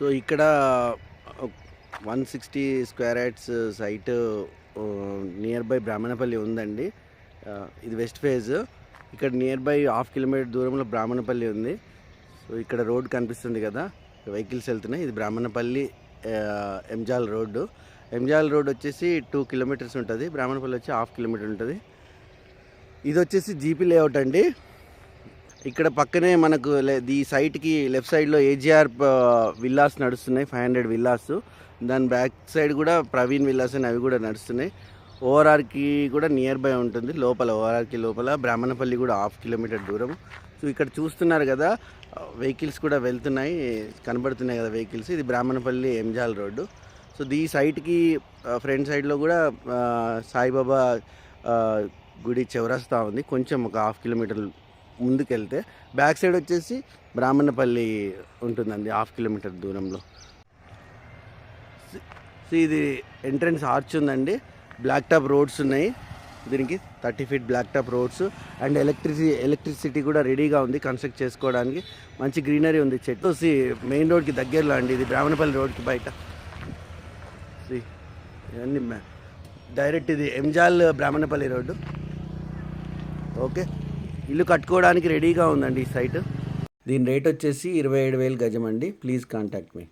So ఇక్కడ 160 square yards site nearby Brahmanapalli ఉందండి. ఇది వెస్ట్ ఫేజ్. ఇక్కడ నియర్ బై హాఫ్ కిలోమీటర్ దూరంలో బ్రాహ్మణపల్లి ఉంది. సో ఇక్కడ రోడ్ కనిపిస్తుంది కదా, వెహికల్స్ వెళ్తున్నాయి. ఇది బ్రాహ్మణపల్లి ఎంజాల్ రోడ్డు. ఎంజాల్ రోడ్ వచ్చేసి 2 కిలోమీటర్స్ ఉంటుంది. బ్రాహ్మణపల్లి వచ్చి హాఫ్ కిలోమీటర్ ఉంటుంది. ఇది వచ్చేసి జీపీ లేఅవుట్ అండి. ఇక్కడ పక్కనే మనకు ఈ సైట్కి లెఫ్ట్ సైడ్లో ఏజీఆర్ విల్లాస్ నడుస్తున్నాయి, 500 విల్లాస్. దాని బ్యాక్ సైడ్ కూడా ప్రవీణ్ విల్లాస్ అని అవి కూడా నడుస్తున్నాయి. ఓఆర్ఆర్కి కూడా నియర్ బై ఉంటుంది, లోపల ఓఆర్ఆర్కి లోపల. బ్రాహ్మణపల్లి కూడా హాఫ్ కిలోమీటర్ దూరం. సో ఇక్కడ చూస్తున్నారు కదా, వెహికల్స్ కూడా వెళ్తున్నాయి, కనబడుతున్నాయి కదా వెహికల్స్. ఇది బ్రాహ్మణపల్లి ఎంజాల్ రోడ్డు. సో ఈ సైట్కి ఫ్రంట్ సైడ్లో కూడా సాయిబాబా గుడి చౌరస్తా ఉంది, కొంచెం ఒక హాఫ్ కిలోమీటర్ ముందుకెళ్తే. బ్యాక్ సైడ్ వచ్చేసి బ్రాహ్మణపల్లి ఉంటుందండి, హాఫ్ కిలోమీటర్ దూరంలో. సో ఇది ఎంట్రన్స్ ఆర్చ్ ఉందండి. బ్లాక్ టాప్ రోడ్స్ ఉన్నాయి దీనికి, 30 feet black top roads. And electricity కూడా రెడీగా ఉంది కన్స్ట్రక్ట్ చేసుకోవడానికి. మంచి గ్రీనరీ ఉంది, చెట్టు. మెయిన్ రోడ్కి దగ్గరలో అండి, ఇది బ్రాహ్మణపల్లి రోడ్కి బయట. ఇవన్నీ డైరెక్ట్ ఇది ఎంజాల్ బ్రాహ్మణపల్లి రోడ్డు. ఓకే, ఇల్లు కట్టుకోవడానికి రెడీగా ఉందండి ఈ సైట్. దీని రేట్ వచ్చేసి 27,000 గజం అండి. Please contact me.